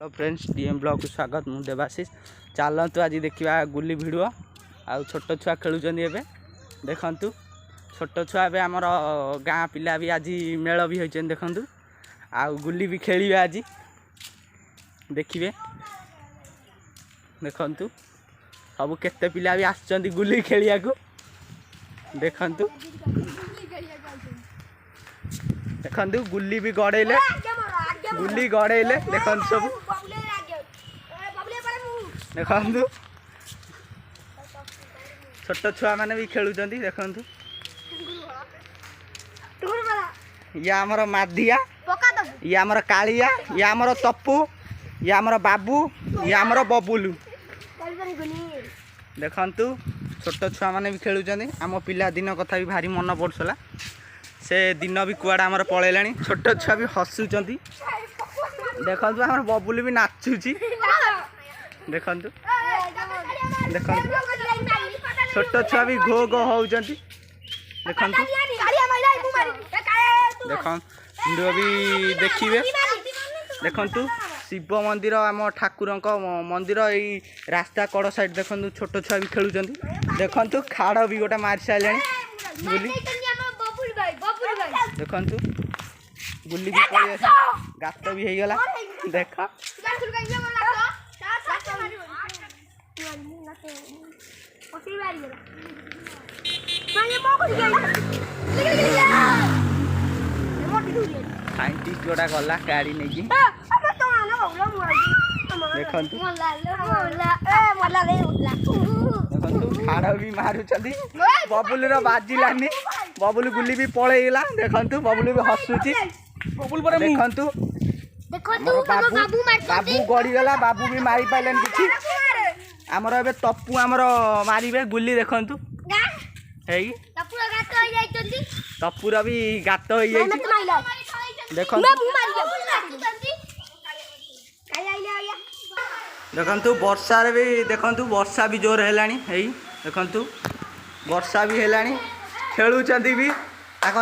hello friends DM blog को स्वागत मु देवाशीष चलतु आज देखा गुली भिड़ आउ छोट छुआ खेलुचन एवं देखु छोट छुआ आमर गाँ पिला भी आज मेल भी होती देखु आउ गुली भी खेल आज देखिए देखु सब केते पिला भी आसुँच गुली खेलिया देखु देखु गुली भी गड़ेले गुली गड़ेले देखु सब देखु छोट छुआ मैंने भी खेलुंट देखु ये आमर माधिया ये आमर कालिया ये आमर तप्पू ये आमर बाबू ये आमर बबुलू देखु छोट छुआ मैंने भी खेलुंट आम पिला दिन कथा भी भारी मन पड़ूला से दिन भी कुआड़ा आमर पलैला छोट छुआ भी हसुँच देखु आम बबुलू भी नाचुची देखु देखु छोट छुआ भी घो घो होती देखु देखो वीडियो भी देखिए देखु शिव मंदिर आम ठाकुर मंदिर यही रास्ता कड़ साइड देखु छोट छुआ भी खेलुंट देखु खाड़ भी गोटे मारी सारे बुली देखु बुली भी पड़े गात भी हो गला देख साइंटिस्ट जोड़ा गला गाड़ी नहीं देखु देखु खाड़ भी मारुंच बबुल बाजिलानी बबुल गुली भी पलैगला देखु बबुल भी हसुची देखु बाबू गड़ीगला बाबू भी मारी पारे कि आमर ए तप्पू आमर मारे गुली देखु तप्पूर भी गात हो देखु देखु वर्षा भी देखु वर्षा भी जोर है देखु वर्षा भी है खेलुंट भी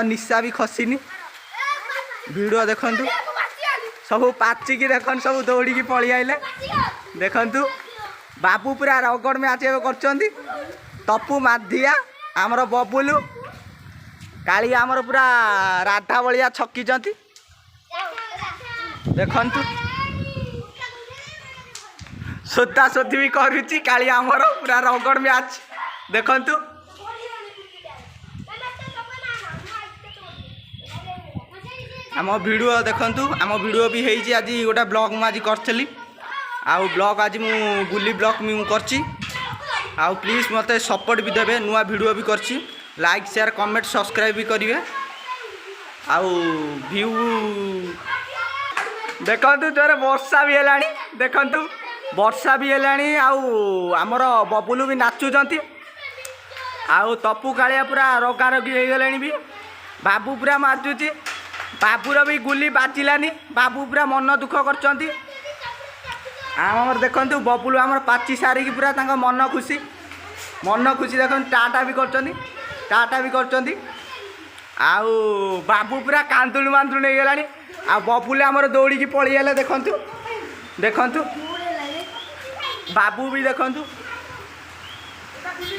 निशा भी खसीनी वीडियो देखु सब पाचिकी देखु सब दौड़ी पलि आइले देखु बाबू पूरा रगड़ मैच कर तप्पू माधिया आमर बबुलू काली आमर पूरा राधा बलिया छकी देखु सोदा सोधी भी करुच्ची काली आमर पूरा रगड़ मैच देखु आम वीडियो देखु आम वीडियो भी होती आज गोटे ब्लॉग मुझे करी आउ ब्लॉग आज मु गुली ब्लॉग मु करची आउ प्लीज मत सपोर्ट भी देवे नुआ वीडियो भी करची लाइक शेयर कमेंट सब्सक्राइब भी करेंगे आउ व्यू देखु जोर वर्षा भी है देखु वर्षा भी है आमर बबुलू भी नाचुंट आउ तप्पू कालिया पूरा रगा रगी हो गले भी बाबू पूरा माचुची बाबूर भी गुली बाजिलानी बाबू पूरा मन दुख कर आमर देखु बबुलू आमर पाची सारिकी पूरा मन खुशी देखो टाटा भी कर आउ बाबू पूरा कांदुल मांदुल नहीं गलानी आ बबुल आमर दौड़ी पलैगले देखु देखु बाबू भी देखु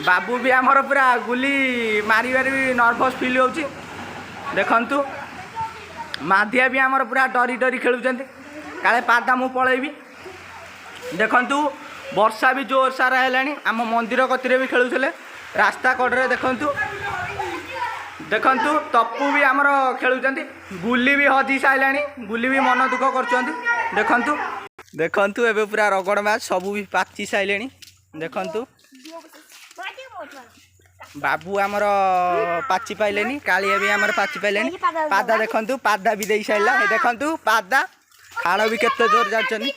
बाबू भी आमर पूरा गुली मार भी नर्भस फिल हो देखु माधिया भी आमर पूरा डरी डरी खेलुंट काले पादा मु पलैबी देखु वर्षा भी जोर सारा है आम मंदिर कतिर भी खेलुले रास्ता कड़े देखु देखु तप्पू भी आमर खेलुंट गुली भी हजी सारे गुली भी मन दुख कर देखु देखु एवं पूरा रगड़ मैच सब भी पाची सारे देखु बाबू आमर पाची पाइले कालिया भी आमर पाची पाइले पादा देखु पादा भी दे सारा देखु पादा खाड़ भी केते जोर जाचनी